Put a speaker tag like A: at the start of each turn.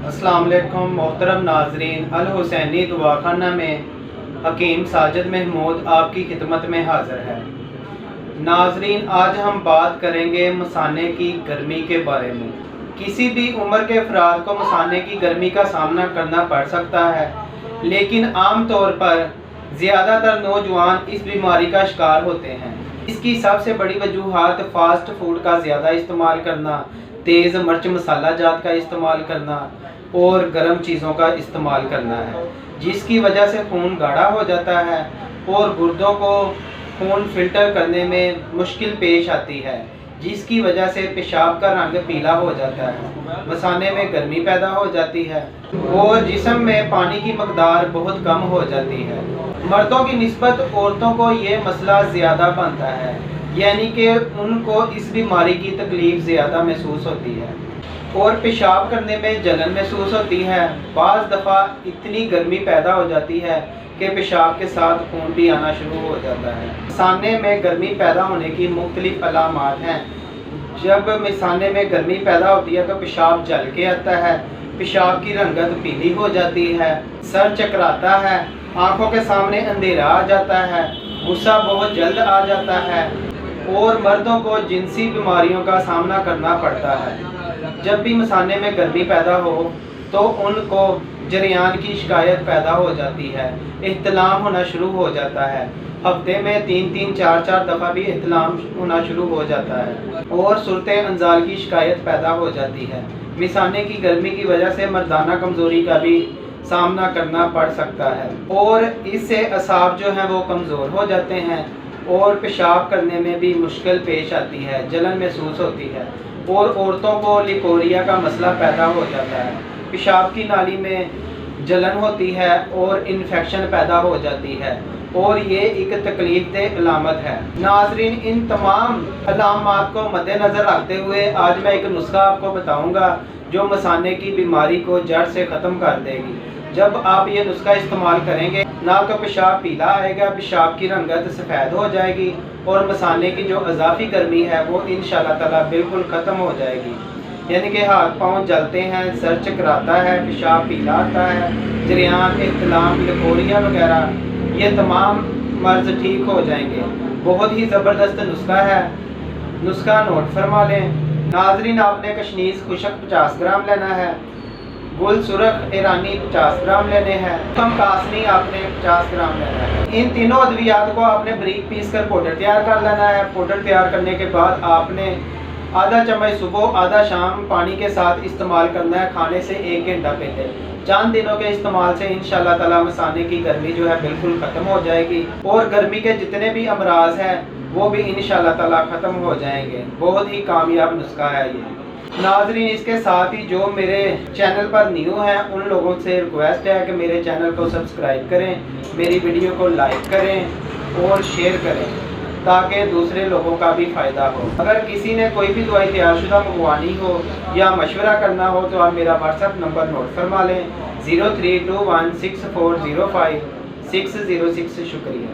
A: अस्सलाम वालेकुम मोहतरम नाजरीन, अल हुसैनी दवाखाना में हकीम साजिद महमूद आपकी खिदमत में हाज़िर है। नाजरीन, आज हम बात करेंगे मसाने की गर्मी के बारे में। किसी भी उम्र के अफराद को मसाने की गर्मी का सामना करना पड़ सकता है, लेकिन आम तौर पर ज़्यादातर नौजवान इस बीमारी का शिकार होते हैं। इसकी सबसे बड़ी वजूहात फास्ट फूड का ज़्यादा इस्तेमाल करना, तेज़ मिर्च मसाला जात का इस्तेमाल करना और गर्म चीज़ों का इस्तेमाल करना है, जिसकी वजह से खून गाढ़ा हो जाता है और गुर्दों को खून फिल्टर करने में मुश्किल पेश आती है, जिसकी वजह से पेशाब का रंग पीला हो जाता है, मसाने में गर्मी पैदा हो जाती है और जिस्म में पानी की मकदार बहुत कम हो जाती है। मर्दों की निस्बत औरतों को ये मसला ज़्यादा बनता है, यानी कि उनको इस बीमारी की तकलीफ़ ज़्यादा महसूस होती है और पेशाब करने में जलन महसूस होती है। बाज़ दफ़ा इतनी गर्मी पैदा हो जाती है कि पेशाब के साथ खून भी आना शुरू हो जाता है। मसाने में गर्मी पैदा होने की मुख्तलिफ अलामात हैं। जब मसाने में गर्मी पैदा होती है तो पेशाब जल के आता है, पेशाब की रंगत पीली हो जाती है, सर चकराता है, आँखों के सामने अंधेरा आ जाता है, गुस्सा बहुत जल्द आ जाता है और मर्दों को जिनसी बीमारियों का सामना करना पड़ता है। जब भी मसाने में गर्मी पैदा हो तो उनको जरियान की शिकायत पैदा हो जाती है, एहतलाम होना शुरू हो जाता है, हफ्ते में 3-3, 4-4 दफ़ा भी एहतलाम होना शुरू हो जाता है और सूरते अंजाल की शिकायत पैदा हो जाती है। मसाने की गर्मी की वजह से मर्दाना कमज़ोरी का भी सामना करना पड़ सकता है और इससे असाब जो हैं वो कमज़ोर हो जाते हैं और पेशाब करने में भी मुश्किल पेश आती है, जलन महसूस होती है और औरतों को लिकोरिया का मसला पैदा हो जाता है, पेशाब की नाली में जलन होती है और इन्फेक्शन पैदा हो जाती है और ये एक तकलीफ़देह अलामत है। नाजरीन, इन तमाम अलामात को मद्देनज़र रखते हुए आज मैं एक नुस्खा आपको बताऊंगा जो मसाने की बीमारी को जड़ से ख़त्म कर देगी। जब आप ये नुस्खा इस्तेमाल करेंगे ना तो पेशाब पीला आएगा, पेशाब की रंगत सफ़ेद हो जाएगी और मसाने की जो अजाफी गर्मी है वो इंशाअल्लाह ताला बिल्कुल ख़त्म हो जाएगी। यानी कि हाथ पाँव जलते हैं, सर चकराता है, पेशाब पीला आता है, जरियान, इख्तिलाम, लिकोरिया वगैरह ये तमाम मर्ज़ ठीक हो जाएंगे। बहुत ही ज़बरदस्त नुस्खा है, नुस्खा नोट फरमा लें। नाजरीन, आपने कशनीज़ खुशक 50 ग्राम लेना है, गुल सुरख ईरानी 50 ग्राम लेने हैं, कम कासनी आपने 50 ग्राम लेना है। इन तीनों अद्वियात को आपने बारीक पीस कर पाउडर तैयार कर लेना है। पाउडर तैयार करने के बाद आपने आधा चम्मच सुबह आधा शाम पानी के साथ इस्तेमाल करना है, खाने से 1 घंटा पहले। चंद दिनों के इस्तेमाल से इंशाअल्लाह ताला मसाने की गर्मी जो है बिल्कुल ख़त्म हो जाएगी और गर्मी के जितने भी अमराज हैं वो भी इंशाअल्लाह ताला ख़त्म हो जाएंगे। बहुत ही कामयाब नुस्खा है ये। नाजरीन, इसके साथ ही जो मेरे चैनल पर न्यू हैं उन लोगों से रिक्वेस्ट है कि मेरे चैनल को सब्सक्राइब करें, मेरी वीडियो को लाइक करें और शेयर करें ताकि दूसरे लोगों का भी फ़ायदा हो। अगर किसी ने कोई भी दवाई तैयारशुदा मंगवानी हो या मशवरा करना हो तो आप मेरा व्हाट्सएप नंबर नोट फरमा लें 03216405 606। शुक्रिया।